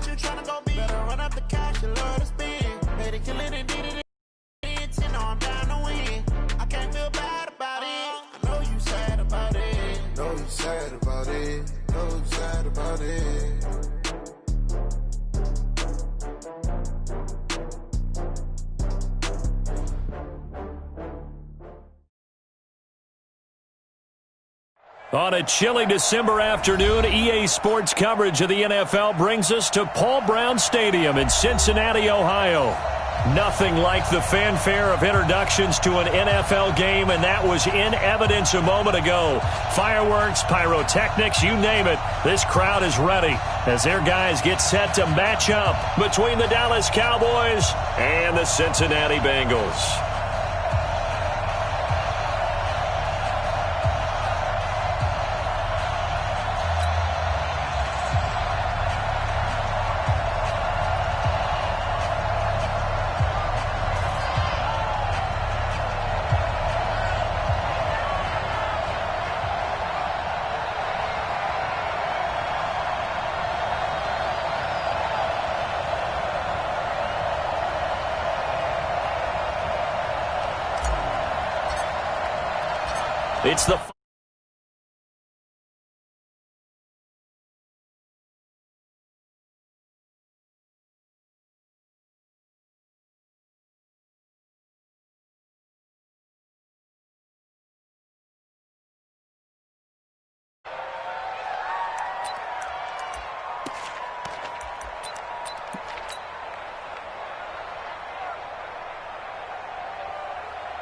you tryna go be. Better run up the cash, you love to spend. Made it killing and did it. You know I'm down to win. I can't feel bad about it. I know you sad about it. Know you sad about it. Know you sad about it. On a chilly December afternoon, EA Sports coverage of the NFL brings us to Paul Brown Stadium in Cincinnati, Ohio. Nothing like the fanfare of introductions to an NFL game, and that was in evidence a moment ago. Fireworks, pyrotechnics, you name it, this crowd is ready as their guys get set to match up between the Dallas Cowboys and the Cincinnati Bengals. It's the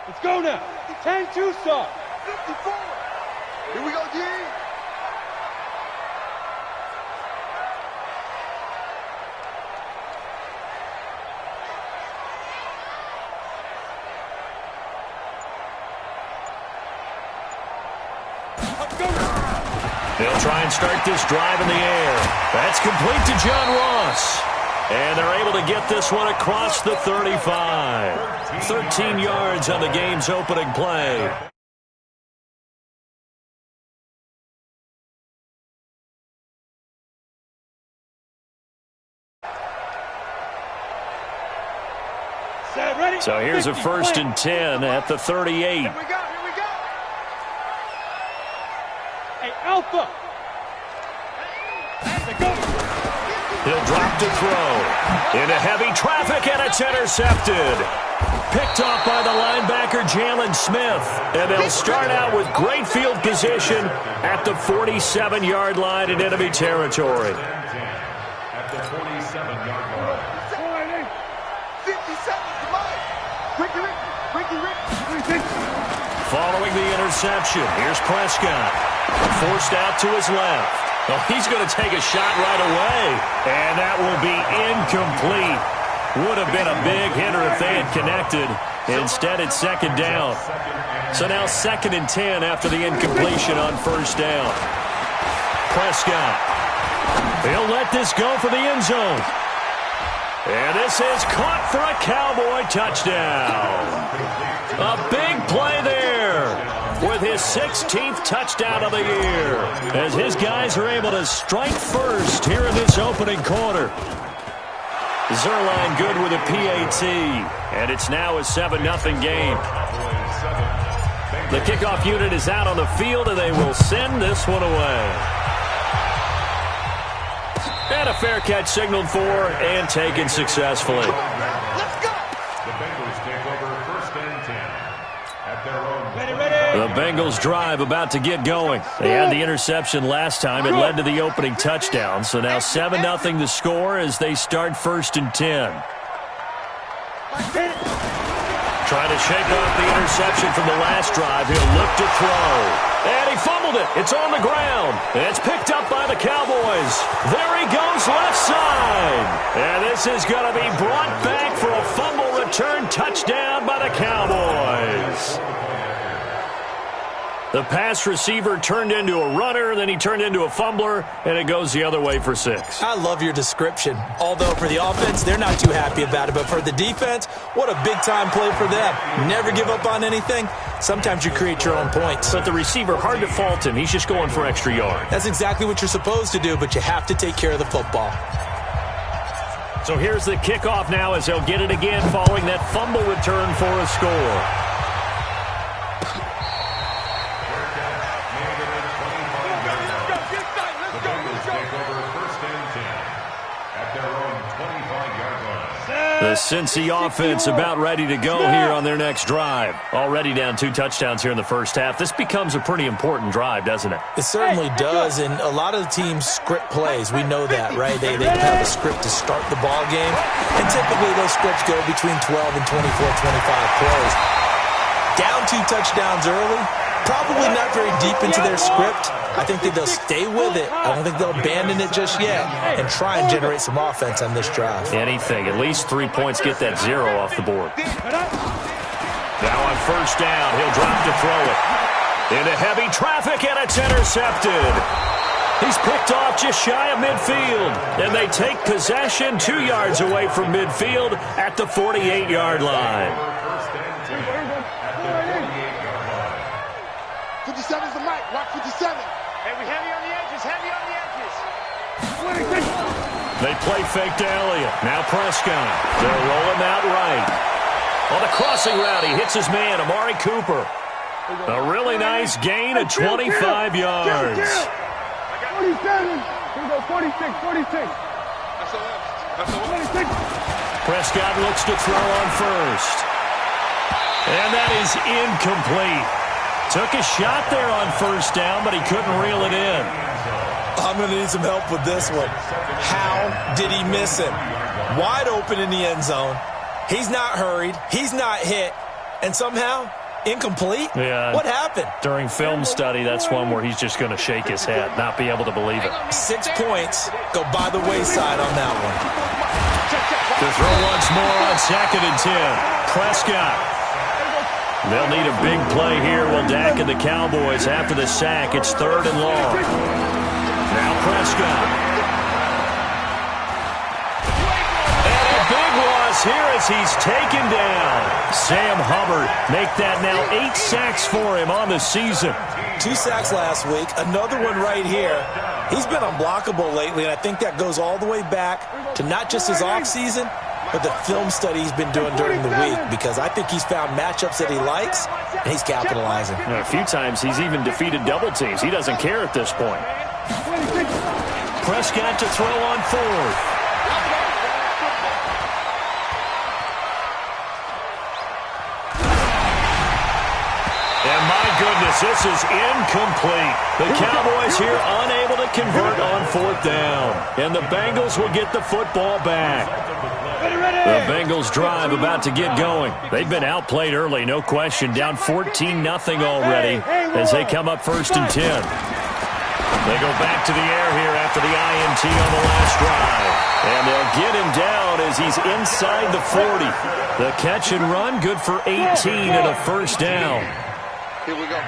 Let's go now. 10-2 start. 54. Here we go, G. They'll try and start this drive in the air. That's complete to John Ross. And they're able to get this one across the 35. 13 yards on the game's opening play. So here's a 1st and 10 at the 38. Here we go. Hey, Alpha. He'll drop to throw. Into heavy traffic, and it's intercepted. Picked off by the linebacker, Jalen Smith. And they'll start out with great field position at the 47-yard line in enemy territory. At the 47-yard line. Following the interception, here's Prescott. Forced out to his left. Oh, he's going to take a shot right away. And that will be incomplete. Would have been a big hitter if they had connected. Instead, it's 2nd down. So now 2nd and 10 after the incompletion on 1st down. Prescott. He'll let this go for the end zone. And this is caught for a Cowboy touchdown. A big play there with his 16th touchdown of the year as his guys are able to strike first here in this opening quarter. Zerline good with a PAT, and it's now a 7-0 game. The kickoff unit is out on the field, and they will send this one away. And a fair catch signaled for and taken successfully. Let's go. The Bengals take over 1st and 10 at their own. The Bengals drive about to get going. They had the interception last time. It led to the opening touchdown. So now 7-0 the score as they start 1st and 10. Trying to shake off the interception from the last drive. He'll look to throw. And he fumbled it. It's on the ground. It's picked up by the Cowboys. There he goes left side. And this is going to be brought back for a fumble return touchdown by the Cowboys. The pass receiver turned into a runner, then he turned into a fumbler, and it goes the other way for 6. I love your description. Although for the offense, they're not too happy about it. But for the defense, what a big-time play for them. Never give up on anything. Sometimes you create your own points. But the receiver, hard to fault him. He's just going for extra yard. That's exactly what you're supposed to do, but you have to take care of the football. So here's the kickoff now as they'll get it again following that fumble return for a score. The Bengals take over first and 10 at their own 25-yard line. The Cincy offense about ready to go here on their next drive. Already down 2 touchdowns here in the first half. This becomes a pretty important drive, doesn't it? It certainly does, and a lot of the teams script plays. We know that, right? They have a script to start the ball game, and typically those scripts go between 12 and 24, 25 plays. Down 2 touchdowns early, probably not very deep into their script. I think that they'll stay with it. I don't think they'll abandon it just yet and try and generate some offense on this drive. Anything. At least 3 points, get that 0 off the board. Now on first down, he'll drop to throw it. Into heavy traffic, and it's intercepted. He's picked off just shy of midfield, and they take possession 2 yards away from midfield at the 48-yard line. First and 10 at the 48-yard line. 57's the mic. Rock 57. Hey, we heavy on the edges, heavy on the edges. They play fake to Elliott. Now Prescott. They'll roll him out right. On the crossing route, he hits his man, Amari Cooper. A really nice gain of 25 yards. 47. Here we go, 46, 46. That's the left. 46. Prescott looks to throw on first. And that is incomplete. Took a shot there on first down, but he couldn't reel it in. I'm going to need some help with this one. How did he miss him? Wide open in the end zone. He's not hurried. He's not hit. And somehow, incomplete? Yeah. What happened? During film study, that's one where he's just going to shake his head, not be able to believe it. 6 points go by the wayside on that one. To throw once more on 2nd and 10. Prescott. They'll need a big play here. Will Dak and the Cowboys after the sack. It's 3rd and long. Now Prescott. And a big loss here as he's taken down. Sam Hubbard make that now 8 sacks for him on the season. 2 sacks last week. Another one right here. He's been unblockable lately, and I think that goes all the way back to not just his offseason, but the film study he's been doing during the week, because I think he's found matchups that he likes, and he's capitalizing. A few times he's even defeated double teams. He doesn't care at this point. Prescott to throw on 4th. And my goodness, this is incomplete. The Cowboys here unable to convert on 4th down. And the Bengals will get the football back. The Bengals drive about to get going. They've been outplayed early, no question. Down 14-0 already as they come up 1st and 10. They go back to the air here after the INT on the last drive. And they'll get him down as he's inside the 40. The catch and run, good for 18 and a 1st down. Here we go.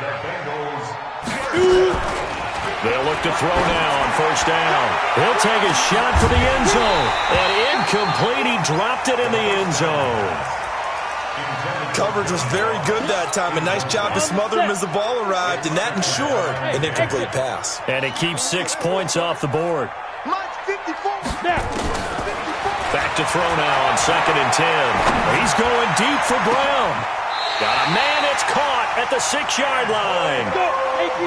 They'll look to throw now on 1st down. He'll take a shot for the end zone. And incomplete, he dropped it in the end zone. Coverage was very good that time. A nice job to smother him as the ball arrived, and that ensured an incomplete pass. And it keeps 6 points off the board. Mike 54. Back to throw now on 2nd and 10. He's going deep for Brown. Got a man, it's caught at the 6-yard line.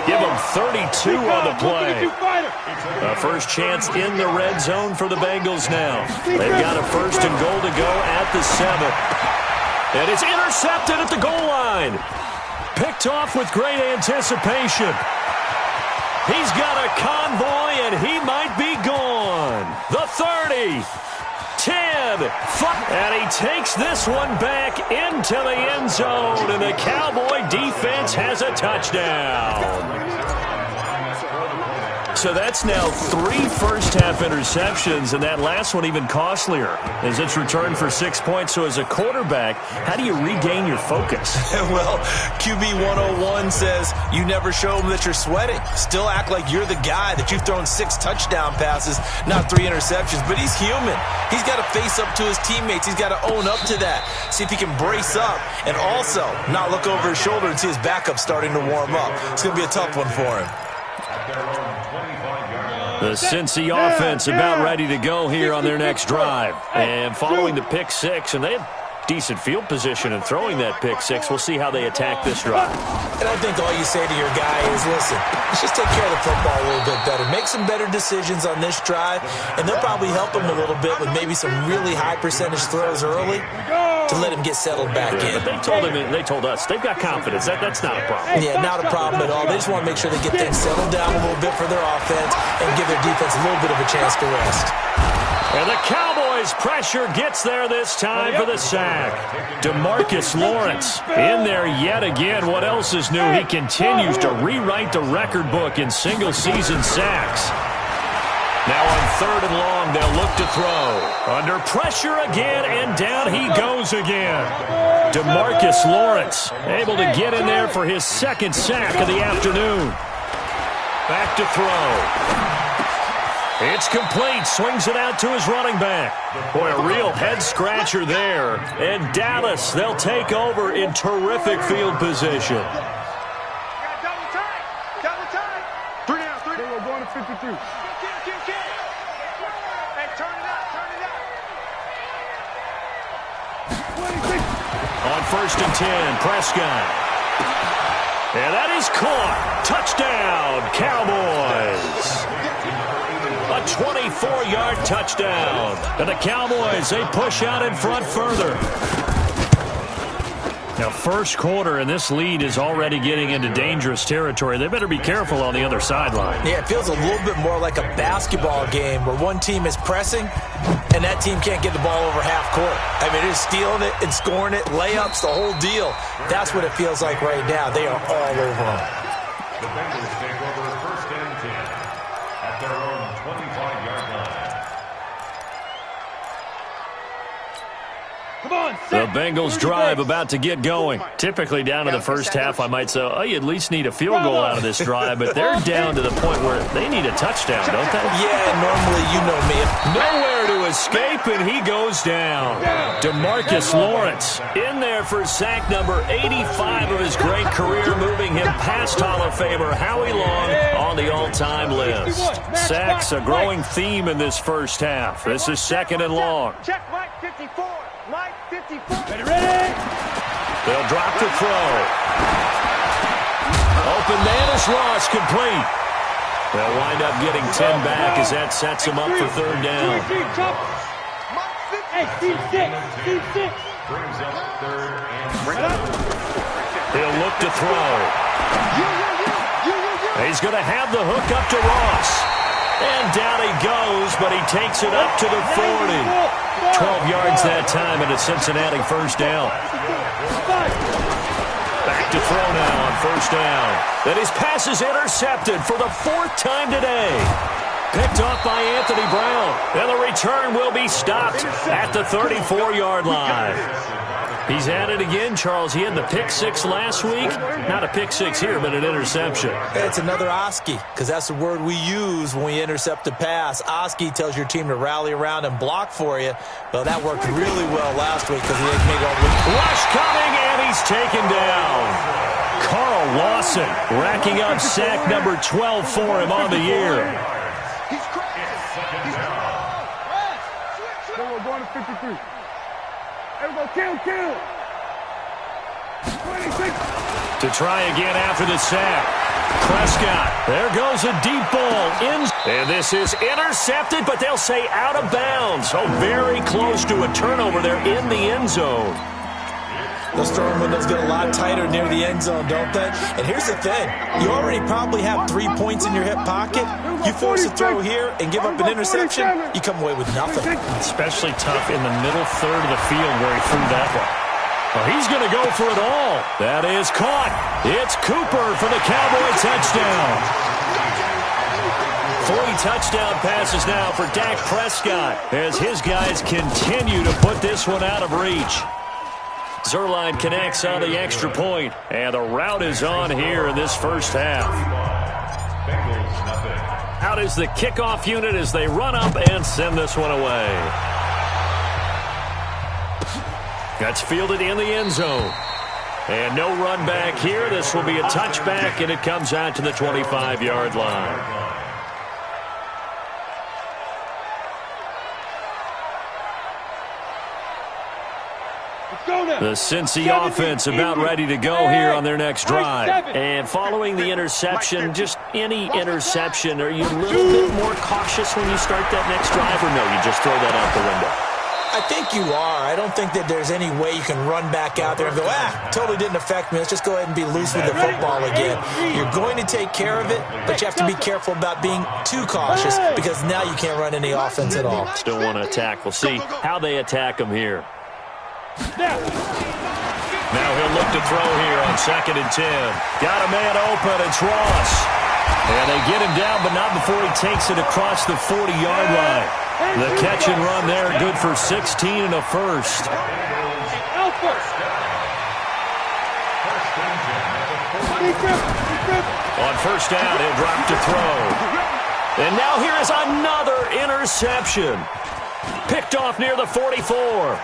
Give him 32 on the play. A first chance in the red zone for the Bengals now. They've got a 1st and goal to go at the 7. And it's intercepted at the goal line. Picked off with great anticipation. He's got a convoy, and he might be gone. The 30. 10, and he takes this one back into the end zone, and the Cowboy defense has a touchdown. So that's now 3 first-half interceptions, and that last one even costlier as it's returned for 6 points. So as a quarterback, how do you regain your focus? Well, QB 101 says you never show them that you're sweating. Still act like you're the guy, that you've thrown 6 touchdown passes, not 3 interceptions. But he's human. He's got to face up to his teammates. He's got to own up to that. See if he can brace up and also not look over his shoulder and see his backup starting to warm up. It's going to be a tough one for him. The Cincy offense about ready to go here on their next drive. And following the pick six, and they had decent field position and throwing that pick six. We'll see how they attack this drive. And I think all you say to your guy is, listen, let's just take care of the football a little bit better. Make some better decisions on this drive, and they'll probably help him a little bit with maybe some really high percentage throws early to let him get settled back in. But they told us they've got confidence. That's not a problem. Yeah, not a problem at all. They just want to make sure they get things settled down a little bit for their offense and give their defense a little bit of a chance to rest. And the Cowboys' pressure gets there this time for the sack. DeMarcus Lawrence in there yet again. What else is new? He continues to rewrite the record book in single-season sacks. Now on 3rd and long, they'll look to throw. Under pressure again, and down he goes again. DeMarcus Lawrence able to get in there for his 2nd sack of the afternoon. Back to throw. It's complete. Swings it out to his running back. Boy, a real head-scratcher there. And Dallas, they'll take over in terrific field position. Double time. Double time. 3 down, 3 down. We're going to 52. Hey, turn it up, turn it up. 26. On 1st and 10, Prescott. And that is caught. Touchdown, Cowboys. A 24-yard touchdown. And the Cowboys, they push out in front further. Now, 1st quarter, and this lead is already getting into dangerous territory. They better be careful on the other sideline. Yeah, it feels a little bit more like a basketball game where one team is pressing and that team can't get the ball over half court. I mean, they're stealing it and scoring it, layups, the whole deal. That's what it feels like right now. They are all over them. The Bengals take over 1st and 10 at their own 25-yard line. Come on, The Bengals drive about to get going. Typically down to the first half, I might say, oh, you at least need a field goal out of this drive, but they're down to the point where they need a touchdown, don't they? Yeah, normally, you know me. Nowhere to escape, and he goes down. DeMarcus Lawrence in there for sack number 85 of his great career, moving him past Hall of Famer Howie Long on the all-time list. Sacks, a growing theme in this first half. This is 2nd and long. Check Mike 54. Mike 54. ready? They'll drop to throw. Open man is lost, complete. They'll wind up getting 10 back as that sets them up for 3rd down. Hey, Steve 6. Steve 6. Brings up 3rd and 7. He'll look to throw. He's going to have the hook up to Ross. And down he goes, but he takes it up to the 40. 12 yards that time, and a Cincinnati 1st down. Back to throw now on 1st down. Then his pass is intercepted for the 4th time today. Picked off by Anthony Brown. And the return will be stopped at the 34-yard line. He's at it again, Charles. He had the pick six last week. Not a pick six here, but an interception. It's another Oski, because that's the word we use when we intercept a pass. Oski tells your team to rally around and block for you. Well, that worked really well last week because he made all the rush coming, and he's taken down. Carl Lawson racking up sack number 12 for him on the year. We're going to 53. Everybody kill. 26. To try again after the sack. Prescott, there goes a deep ball. And this is intercepted, but they'll say out of bounds. Oh, very close to a turnover there in the end zone. Those throwing windows get a lot tighter near the end zone, don't they? And here's the thing. You already probably have 3 points in your hip pocket. You force a throw here and give up an interception, you come away with nothing. Especially tough in the middle third of the field where he threw that one. Well, he's going to go for it all. That is caught. It's Cooper for the Cowboy touchdown. 3 touchdown passes now for Dak Prescott as his guys continue to put this one out of reach. Zerline connects on the extra point, and the route is on here in this first half. Bengals nothing. Out is the kickoff unit as they run up and send this one away. That's fielded in the end zone. And no run back here. This will be a touchback, and it comes out to the 25-yard line. The Cincy offense about ready to go here on their next drive. And following the interception, just any interception, are you a little bit more cautious when you start that next drive, or no, you just throw that out the window? I think you are. I don't think that there's any way you can run back out there and go, totally didn't affect me. Let's just go ahead and be loose with the football again. You're going to take care of it, but you have to be careful about being too cautious because now you can't run any offense at all. Still want to attack. We'll see how they attack him here. Now he'll look to throw here on 2nd and 10. Got a man open. It's Ross. And they get him down, but not before he takes it across the 40-yard line. The catch and run there, good for 16 and a first. On first down, he'll drop to throw. And now here is another interception. Picked off near the 44.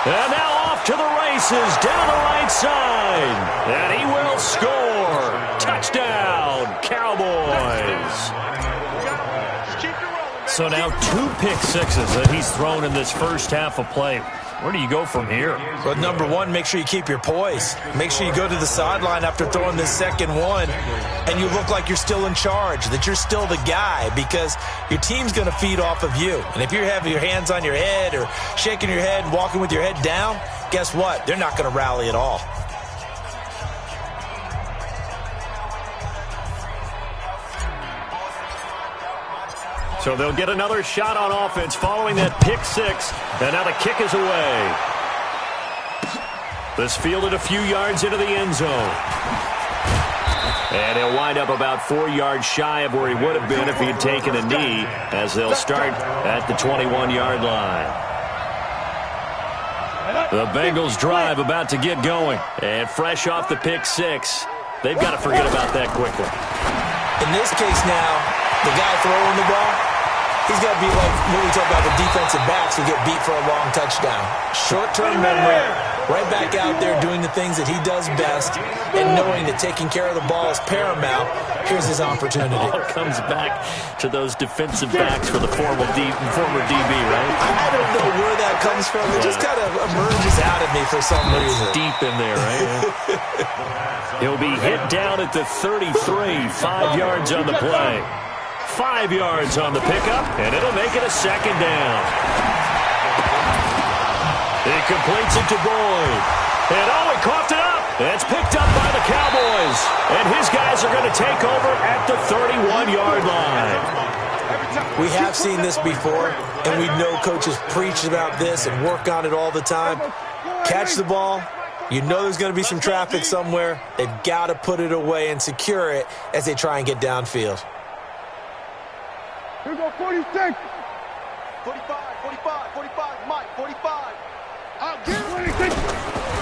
And now off to the races, down the right side. And he will score. Touchdown, Cowboys. So now 2 pick sixes that he's thrown in this first half of play. Where do you go from here? Well, number one, make sure you keep your poise. Make sure you go to the sideline after throwing this second one, and you look like you're still in charge, that you're still the guy, because your team's going to feed off of you. And if you're having your hands on your head or shaking your head and walking with your head down, guess what? They're not going to rally at all. So they'll get another shot on offense following that pick six. And now the kick is away. This fielded a few yards into the end zone. And he'll wind up about 4 yards shy of where he would have been if he had taken a knee, as they'll start at the 21-yard line. The Bengals drive about to get going. And fresh off the pick six, they've got to forget about that quickly. In this case now, the guy throwing the ball, he's got to be like when we talk about the defensive backs who get beat for a long touchdown. Short-term memory, right back out there doing the things that he does best, and knowing that taking care of the ball is paramount. Here's his opportunity. It all comes back to those defensive backs for the former DB, right? I don't know where that comes from. It just kind of emerges out of me for some reason. Deep in there, right? He'll be hit down at the 33, 5 yards on the play. 5 yards on the pickup, and it'll make it a second down. He completes it to Boyd. And he coughed it up. It's picked up by the Cowboys. And his guys are going to take over at the 31-yard line. We have seen this before, and we know coaches preach about this and work on it all the time. Catch the ball. You know there's going to be some traffic somewhere. They've got to put it away and secure it as they try and get downfield. Here we go, 46. 45, Mike, 45. I'll get 26.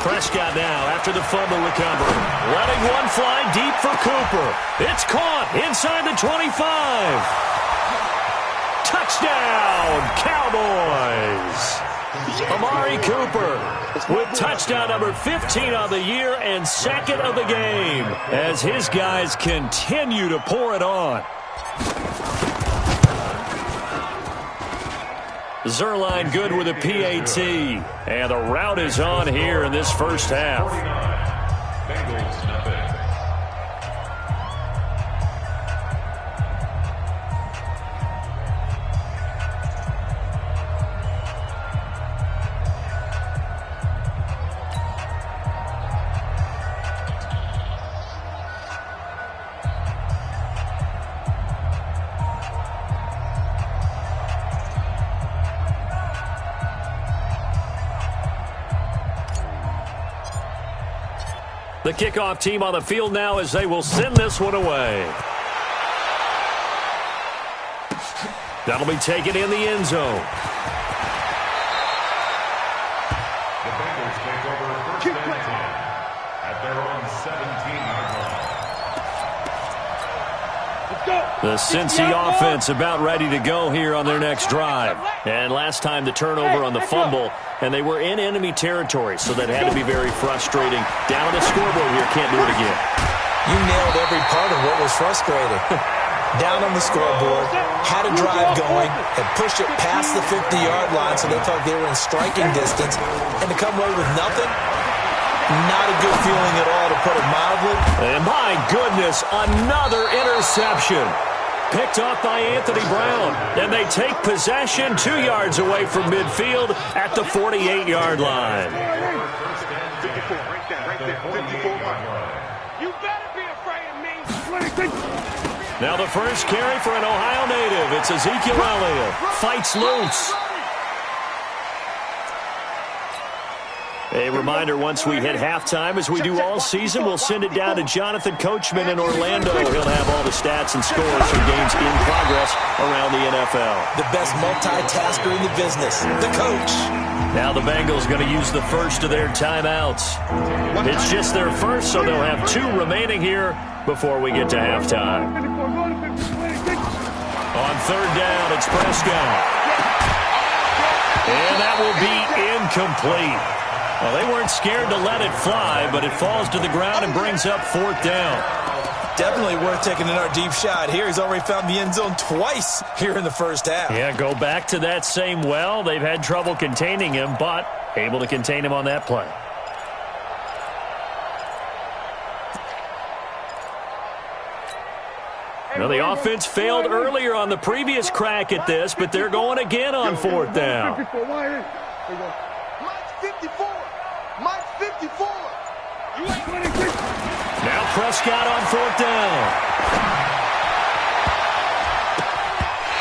Prescott now after the fumble recovery. Letting one fly deep for Cooper. It's caught inside the 25. Touchdown, Cowboys. Amari Cooper with touchdown number 15 on the year and second of the game as his guys continue to pour it on. Zerline good with a PAT. And the route is on here in this first half. Bengals nothing. The kickoff team on the field now as they will send this one away. That'll be taken in the end zone. The Bengals take over first and 10 at their own 17-yard line. The Cincy offense about ready to go here on their next drive. And last time the turnover on the fumble, and they were in enemy territory, so that had to be very frustrating. Down on the scoreboard here, can't do it again. You nailed every part of what was frustrating. down on the scoreboard, had a drive going, and pushed it past the 50-yard line so they thought they were in striking distance, and to come away with nothing, not a good feeling at all, to put it mildly. And my goodness, another interception. Picked off by Anthony Brown. And they take possession 2 yards away from midfield at the 48-yard line. 54, right there, 54. You better be afraid of me. Now the first carry for an Ohio native. It's Ezekiel Elliott. Fights loose. A reminder, once we hit halftime, as we do all season, we'll send it down to Jonathan Coachman in Orlando. He'll have all the stats and scores from games in progress around the NFL. The best multitasker in the business, the coach. Now the Bengals going to use the first of their timeouts. It's just their first, so they'll have 2 remaining here before we get to halftime. On third down, it's Prescott. And that will be incomplete. Well, they weren't scared to let it fly, but it falls to the ground and brings up 4th down. Definitely worth taking another deep shot here. He's already found the end zone twice here in the first half. Yeah, go back to that same well. They've had trouble containing him, but able to contain him on that play. Now, the offense failed earlier on the previous crack at this, but they're going again on 4th down. Mike's 54. Mike's 54. Now Prescott on 4th down.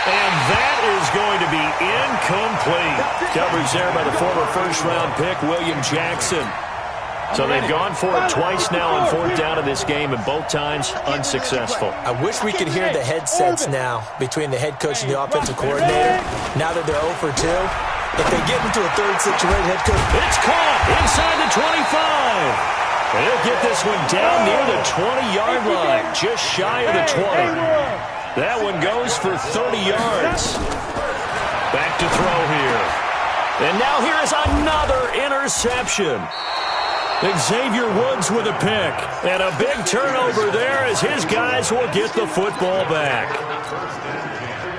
And that is going to be incomplete. Coverage there by the former first-round pick, William Jackson. So they've gone for it twice now on 4th down in this game, and both times unsuccessful. I wish we could hear the headsets now between the head coach and the offensive coordinator. Now that they're 0 for 2, if they get into a third situation, head coach. It's caught inside the 25. And he'll get this one down near the 20-yard line, just shy of the 20. That one goes for 30 yards. Back to throw here. And now here is another interception. Xavier Woods with a pick. And a big turnover there as his guys will get the football back.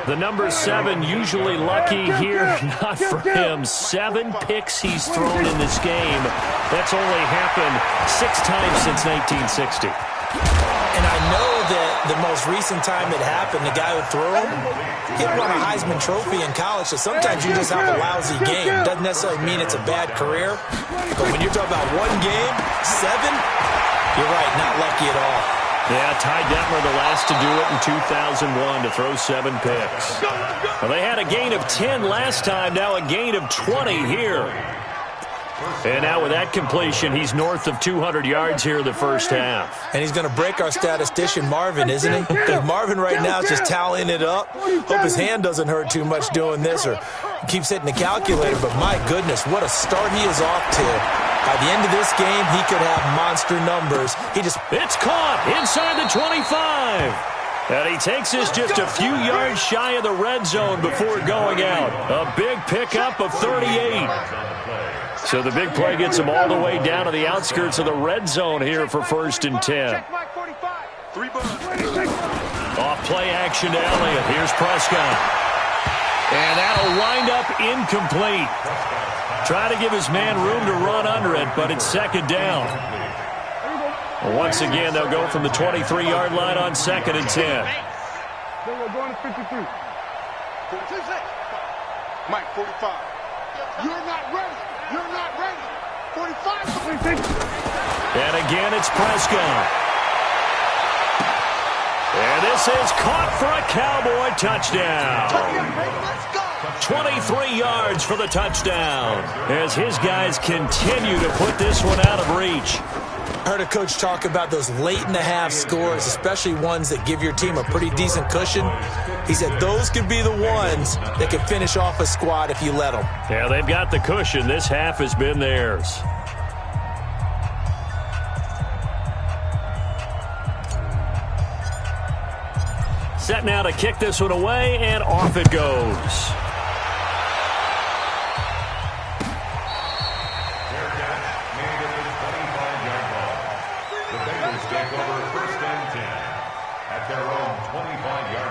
The number 7 usually lucky here. Not for him. 7 picks he's thrown in this game. That's only happened 6 times since 1960. And I know that the most recent time it happened, the guy who threw him, he won a Heisman Trophy in college, so sometimes you just have a lousy game. Doesn't necessarily mean it's a bad career. But when you're talking about one game, 7, you're right, not lucky at all. Yeah, Ty Detmer the last to do it in 2001 to throw 7 picks. Well, they had a gain of 10 last time, now a gain of 20 here. And now with that completion, he's north of 200 yards here in the first half. And he's going to break our statistician Marvin, isn't he? Because Marvin right now is just tallying it up. Hope his hand doesn't hurt too much doing this or keeps hitting the calculator. But my goodness, what a start he is off to. By the end of this game, he could have monster numbers. It's caught inside the 25. And he takes this just a few yards shy of the red zone before going out. A big pickup of 38. So the big play gets him all the way down to the outskirts of the red zone here for 1st and 10. Off play action to Elliott. Here's Prescott. And that'll wind up incomplete. Try to give his man room to run under it, but it's 2nd down. Once again, they'll go from the 23-yard line on 2nd and 10. Mike, 45. You're not ready. You're not ready. 45. And again, it's Prescott. And this is caught for a Cowboy touchdown. 23 yards for the touchdown as his guys continue to put this one out of reach. I heard a coach talk about those late-in-the-half scores, especially ones that give your team a pretty decent cushion. He said those could be the ones that could finish off a squad if you let them. Yeah, they've got the cushion. This half has been theirs. Set now to kick this one away, and off it goes. Take over 1st and 10 at their own 25-yard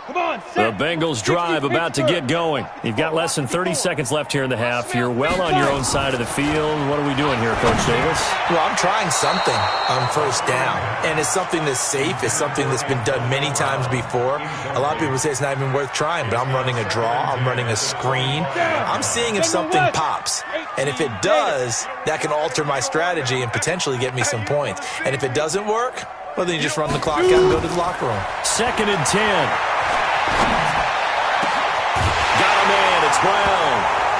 The Bengals drive about to get going. You've got less than 30 seconds left here in the half. You're well on your own side of the field. What are we doing here, Coach Davis? Well, I'm trying something on first down, and it's something that's safe. It's something that's been done many times before. A lot of people say it's not even worth trying, but I'm running a draw. I'm running a screen. I'm seeing if something pops, and if it does, that can alter my strategy and potentially get me some points. And if it doesn't work, well, then you just run the clock out and go to the locker room. 2nd and 10. Got a man. It's Brown.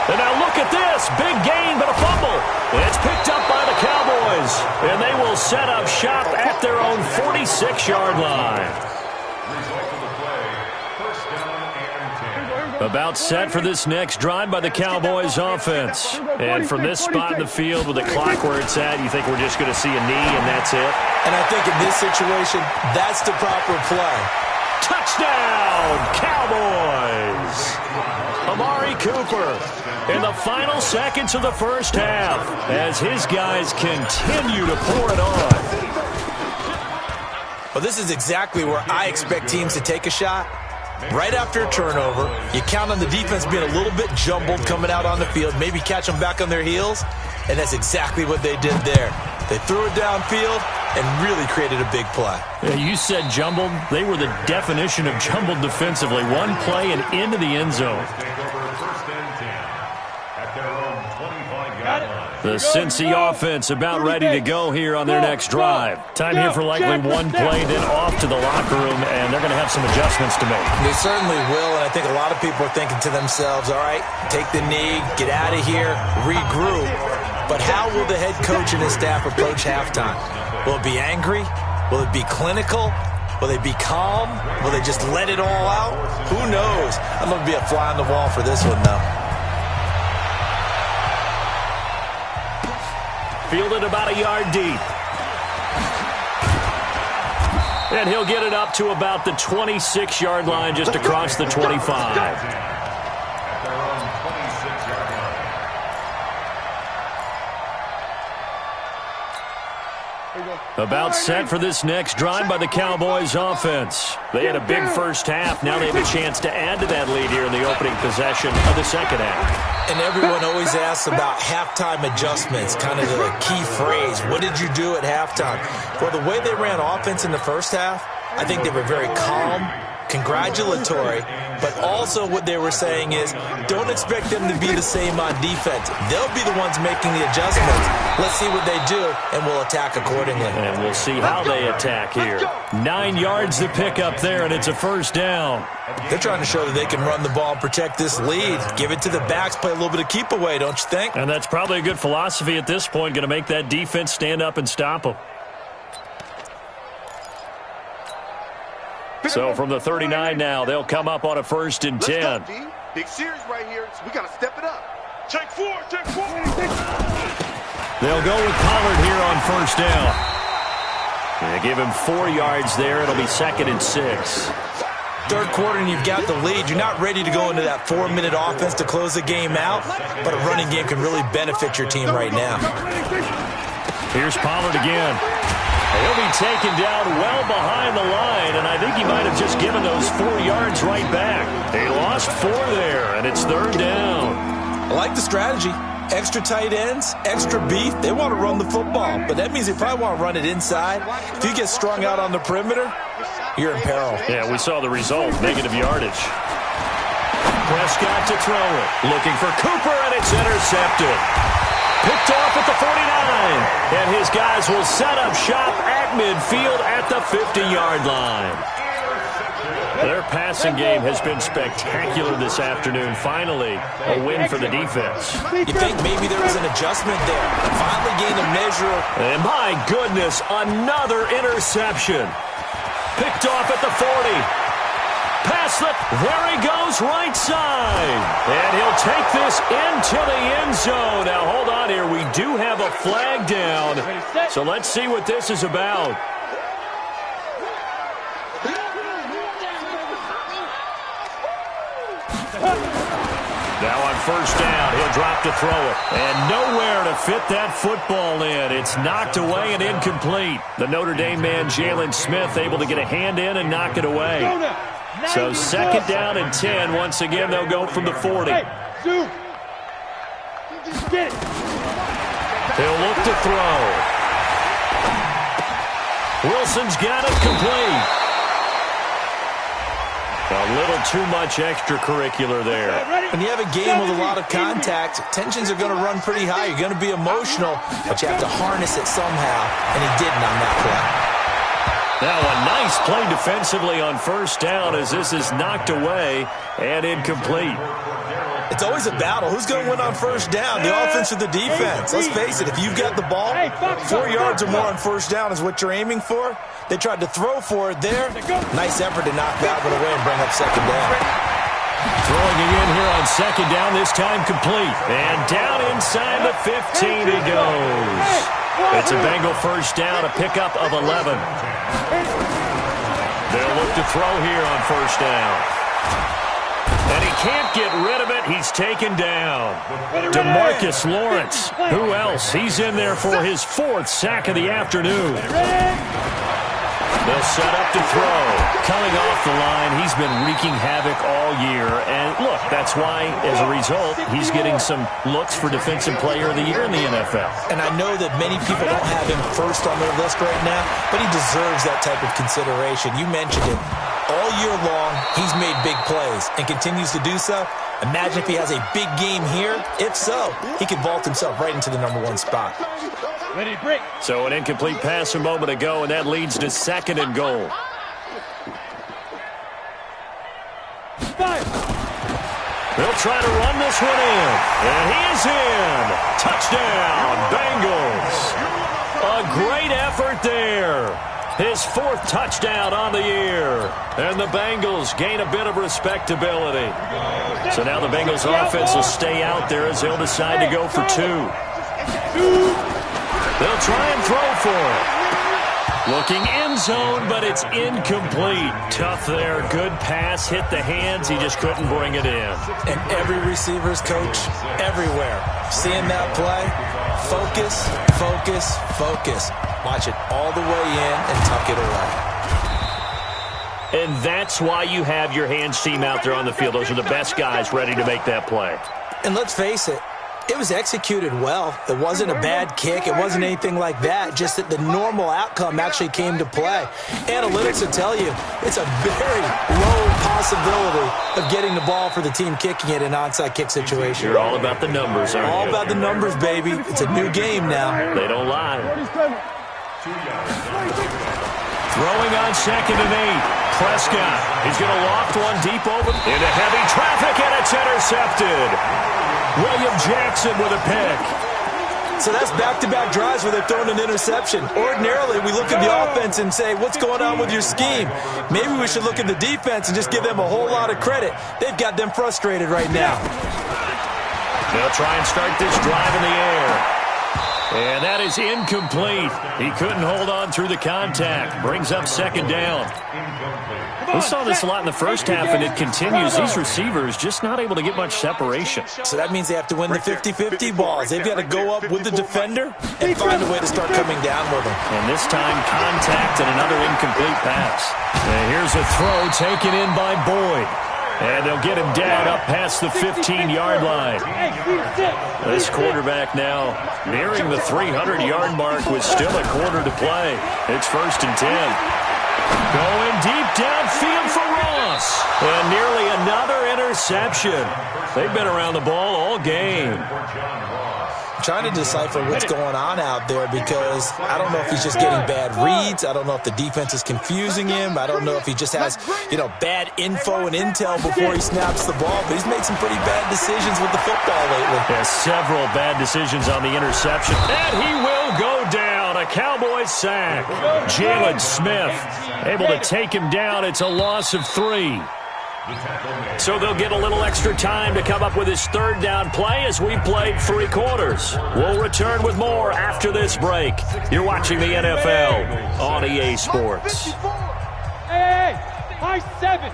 And now look at this. Big gain, but a fumble. It's picked up by the Cowboys. And they will set up shop at their own 46-yard line. Result of the play, first down and 10. About set for this next drive by the Cowboys offense. And from this spot in the field with the clock where it's at, you think we're just going to see a knee and that's it? And I think in this situation, that's the proper play. Touchdown, Cowboys! Amari Cooper in the final seconds of the first half as his guys continue to pour it on. Well, this is exactly where I expect teams to take a shot. Right after a turnover, you count on the defense being a little bit jumbled coming out on the field, maybe catch them back on their heels, and that's exactly what they did there. They threw it downfield and really created a big play. Yeah, you said jumbled. They were the definition of jumbled defensively. One play and into the end zone. Take over first and 10 at their own 25-yard line. The Cincy offense about ready to go here on their next drive. Time here for likely one play, then off to the locker room, and they're going to have some adjustments to make. They certainly will, and I think a lot of people are thinking to themselves, all right, take the knee, get out of here, regroup. But how will the head coach and his staff approach halftime? Will it be angry? Will it be clinical? Will they be calm? Will they just let it all out? Who knows? I'm going to be a fly on the wall for this one, though. Fielded about a yard deep. And he'll get it up to about the 26-yard line just across the 25. About set for this next drive by the Cowboys offense. They had a big first half. Now they have a chance to add to that lead here in the opening possession of the second half. And everyone always asks about halftime adjustments, kind of the key phrase. What did you do at halftime? Well, the way they ran offense in the first half, I think they were very calm, congratulatory, but also what they were saying is don't expect them to be the same on defense. They'll be the ones making the adjustments. Let's see what they do, and we'll attack accordingly. And we'll see how they attack here. 9 yards to pick up there, and it's a first down. They're trying to show that they can run the ball and protect this lead. Give it to the backs, play a little bit of keep away, don't you think? And that's probably a good philosophy at this point, going to make that defense stand up and stop them. So from the 39 now, they'll come up on a 1st and 10. Big series right here, so we got to step it up. Check four. They'll go with Pollard here on first down. They give him 4 yards there. It'll be 2nd and 6. Third quarter and you've got the lead. You're not ready to go into that 4-minute offense to close the game out, but a running game can really benefit your team right now. Here's Pollard again. He'll be taken down well behind the line, and I think he might have just given those 4 yards right back. He lost 4 there, and it's 3rd down. I like the strategy. Extra tight ends, extra beef. They want to run the football, but that means they probably want to run it inside. If you get strung out on the perimeter, you're in peril. Yeah, we saw the result, negative yardage. Prescott to throw it. Looking for Cooper, and it's intercepted. Picked off at the 49. And his guys will set up shop at midfield at the 50-yard line. Their passing game has been spectacular this afternoon. Finally, a win for the defense. You think maybe there was an adjustment there. Finally gained a measure. And my goodness, another interception. Picked off at the 40. Pass slip. There he goes, right side. And he'll take this into the end zone. Now, hold on here. We do have a flag down. So let's see what this is about. Now on first down, he'll drop to throw it. And nowhere to fit that football in. It's knocked away and incomplete. The Notre Dame man, Jalen Smith, able to get a hand in and knock it away. So second down and 10. Once again, they'll go from the 40. Hey, Sue. Just get it. He'll look to throw. Wilson's got it complete. A little too much extracurricular there. When you have a game with a lot of contact, tensions are going to run pretty high. You're going to be emotional, but you have to harness it somehow, and he didn't on that play. Now a nice play defensively on first down as this is knocked away and incomplete. It's always a battle. Who's going to win on first down, the offense or the defense? Let's face it, if you've got the ball, 4 yards or more on first down is what you're aiming for. They tried to throw for it there. Nice effort to knock that one away and bring up second down. Throwing it in here on second down, this time complete. And down inside the 15 he goes. It's a Bengal first down, a pickup of 11. They'll look to throw here on first down. And he can't get rid of it. He's taken down. DeMarcus Lawrence. Who else? He's in there for his 4th sack of the afternoon. They'll set up to throw. Coming off the line, he's been wreaking havoc all year. And look, that's why, as a result, he's getting some looks for Defensive Player of the Year in the NFL. And I know that many people don't have him first on their list right now, but he deserves that type of consideration. You mentioned it. All year long, he's made big plays and continues to do so. Imagine if he has a big game here. If so, he could vault himself right into the #1 spot. Ready to break. So an incomplete pass a moment ago, and that leads to second and goal. They'll try to run this one in. And he is in. Touchdown, Bengals. A great effort there. His 4th touchdown on the year. And the Bengals gain a bit of respectability. So now the Bengals offense will stay out there as they'll decide to go for 2. They'll try and throw for it. Looking end zone, but it's incomplete. Tough there. Good pass. Hit the hands. He just couldn't bring it in. And every receiver's coach, everywhere, seeing that play, focus, focus, focus. Watch it all the way in and tuck it away. And that's why you have your hands team out there on the field. Those are the best guys ready to make that play. And let's face it, it was executed well. It wasn't a bad kick. It wasn't anything like that. Just that the normal outcome actually came to play. Analytics will tell you it's a very low possibility of getting the ball for the team kicking it in an onside kick situation. You're all about the numbers, aren't you? All about the numbers, baby. It's a new game now. They don't lie. Throwing on second and 8. Prescott. He's going to loft one deep over into heavy traffic, and it's intercepted. William Jackson with a pick. So that's back-to-back drives where they're throwing an interception. Ordinarily, we look at the offense and say, what's going on with your scheme? Maybe we should look at the defense and just give them a whole lot of credit. They've got them frustrated right now. They'll try and start this drive in the air. And that is incomplete. He couldn't hold on through the contact. Brings up second down. We saw this a lot in the first half, and it continues. These receivers just not able to get much separation. So that means they have to win the 50-50 balls. They've got to go up with the defender and find a way to start coming down with them. And this time, contact and another incomplete pass. And here's a throw taken in by Boyd. And they'll get him down up past the 15-yard line. This quarterback now nearing the 300-yard mark with still a quarter to play. It's 1st and 10. Going deep downfield for Ross. And nearly another interception. They've been around the ball all game. I'm trying to decipher what's going on out there because I don't know if he's just getting bad reads. I don't know if the defense is confusing him. I don't know if he just has, bad info and intel before he snaps the ball. But he's made some pretty bad decisions with the football lately. Has several bad decisions on the interception. And he will go down. A Cowboys sack. Jalen Smith able to take him down. It's a loss of 3. So they'll get a little extra time to come up with his 3rd down play as we played 3 quarters. We'll return with more after this break. You're watching the NFL on EA Sports. Hey, high 7.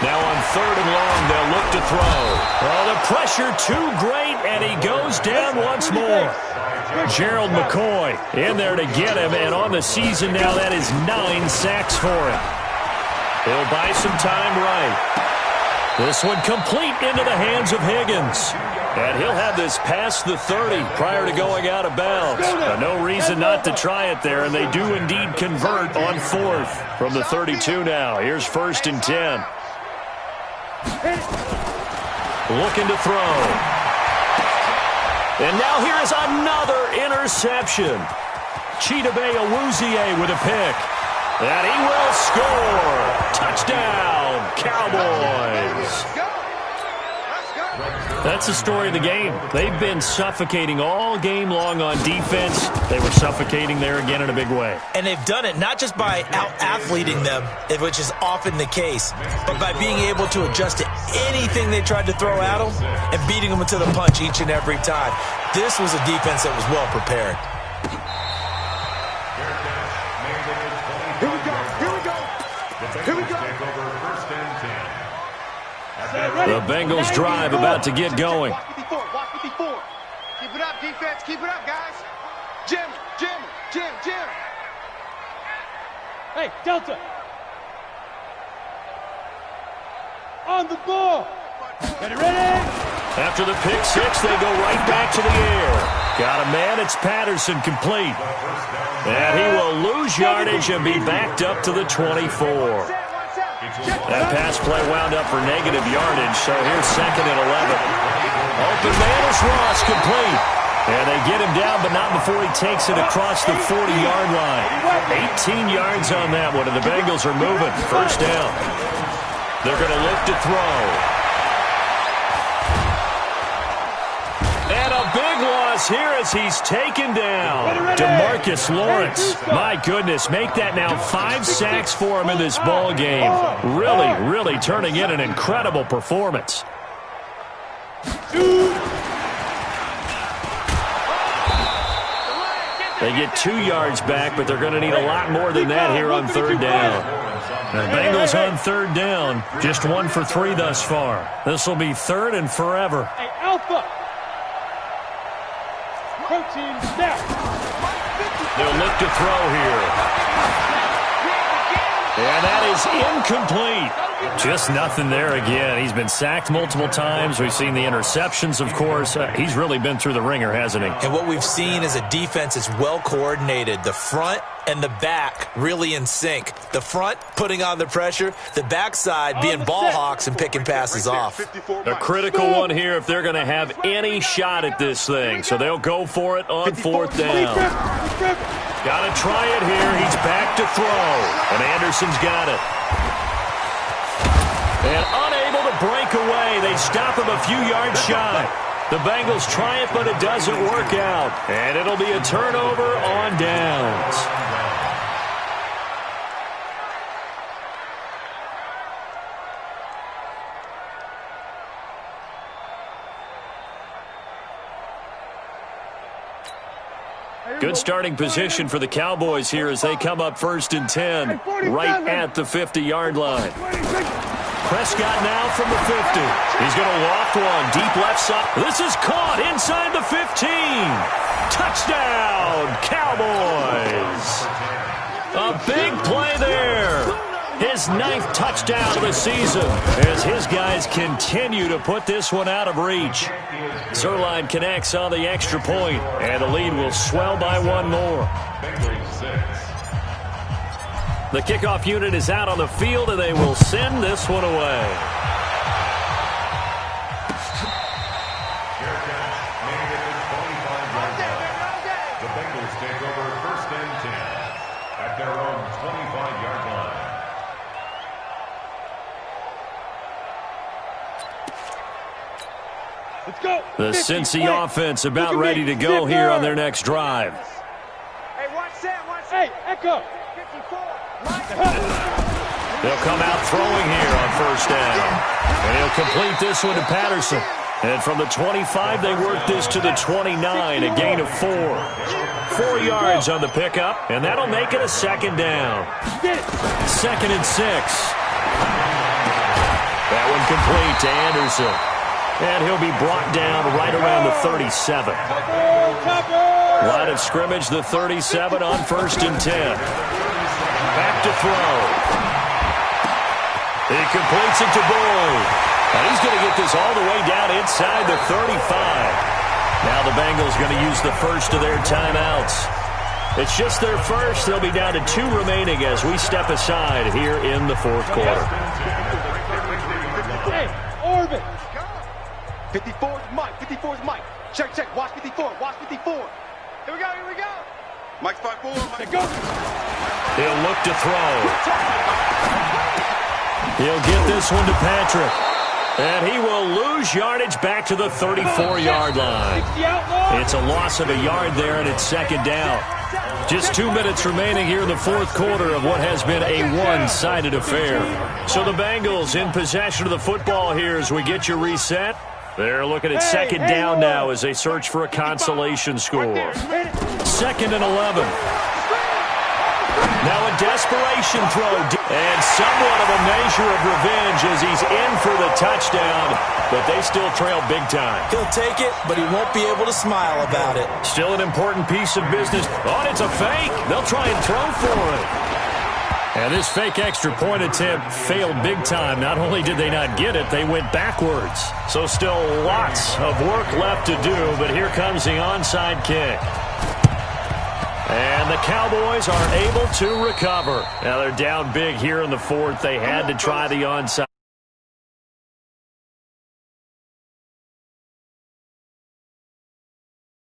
Now on 3rd and long, they'll look to throw. Oh, the pressure too great, and he goes down once more. Gerald McCoy in there to get him, and on the season now, that is 9 sacks for him. He'll buy some time right. This one complete into the hands of Higgins. And he'll have this past the 30 prior to going out of bounds. No reason not to try it there, and they do indeed convert on fourth from the 32 now. Here's 1st and 10. Looking to throw. And now here is another interception. Chidobe Awuzie with a pick. And he will score. Touchdown, Cowboys. That's the story of the game. They've been suffocating all game long on defense. They were suffocating there again in a big way. And they've done it not just by out-athleting them, which is often the case, but by being able to adjust to anything they tried to throw at them and beating them to the punch each and every time. This was a defense that was well prepared. The Bengals drive about to get going. Walk 54. Keep it up, defense. Keep it up, guys. Jim. Hey, Delta. On the ball. Get it ready. After the pick six, they go right back to the air. Got a man. It's Patterson complete. And he will lose yardage and be backed up to the 24. That pass play wound up for negative yardage, so here's 2nd and 11. Open man is Ross, complete. And they get him down, but not before he takes it across the 40-yard line. 18 yards on that one, and the Bengals are moving. 1st down. They're going to look to throw. And a big loss here as he's taken down. DeMarcus Lawrence. My goodness, make that now 5 sacks for him in this ball game. Really turning in an incredible performance. They get 2 yards back, but they're going to need a lot more than that here on 3rd down. The Bengals on 3rd down, just 1 for 3 thus far. This will be 3rd and forever. Hey, Alpha. Protein snap. They'll look to throw here. And that is incomplete. Just nothing there again. He's been sacked multiple times. We've seen the interceptions, of course. He's really been through the ringer, hasn't he? And what we've seen is a defense that's well coordinated. The front and the back really in sync. The front putting on the pressure, the backside being ball hawks and picking passes off. A critical one here if they're going to have any shot at this thing. So they'll go for it on 4th down. Got to try it here. He's back to throw. And Anderson's got it. And unable to break away. They stop him a few yards shy. The Bengals try it, but it doesn't work out. And it'll be a turnover on downs. Good starting position for the Cowboys here as they come up 1st and 10, right at the 50-yard line. Prescott now from the 50. He's going to loft one deep left side. This is caught inside the 15. Touchdown, Cowboys. A big play there. His 9th touchdown of the season as his guys continue to put this one out of reach. Zerline connects on the extra point, and the lead will swell by 1 more. The kickoff unit is out on the field, and they will send this one away. The Bengals take over 1st and 10 at their own 25-yard line. Let's go. The Cincy offense about ready to go here on their next drive. Hey, watch that. Hey, Echo. 54. They'll come out throwing here on 1st down. And he'll complete this one to Patterson. And from the 25, they work this to the 29, a gain of 4. 4 yards on the pickup, and that'll make it a 2nd down. 2nd and 6. That one complete to Anderson. And he'll be brought down right around the 37. Line of scrimmage, the 37 on 1st and 10. Back to throw. He completes it to Boyd. And he's going to get this all the way down inside the 35. Now the Bengals going to use the first of their timeouts. It's just their first. They'll be down to 2 remaining as we step aside here in the fourth quarter. Hey, Orbit. 54 is Mike. 54 is Mike. Check, check. Watch 54. Watch 54. Here we go. Here we go. Mike's 5-4. Mike. Go. He'll look to throw. He'll get this one to Patrick. And he will lose yardage back to the 34-yard line. It's a loss of a yard there, and it's second down. Just 2 minutes remaining here in the fourth quarter of what has been a one-sided affair. So the Bengals in possession of the football here as we get you reset. They're looking at second down now as they search for a consolation score. 2nd and 11. Now a desperation throw. And somewhat of a measure of revenge as he's in for the touchdown. But they still trail big time. He'll take it, but he won't be able to smile about it. Still an important piece of business. Oh, it's a fake. They'll try and throw for it. And this fake extra point attempt failed big time. Not only did they not get it, they went backwards. So still lots of work left to do, but here comes the onside kick. And the Cowboys are able to recover. Now they're down big here in the fourth. They had to try the onside.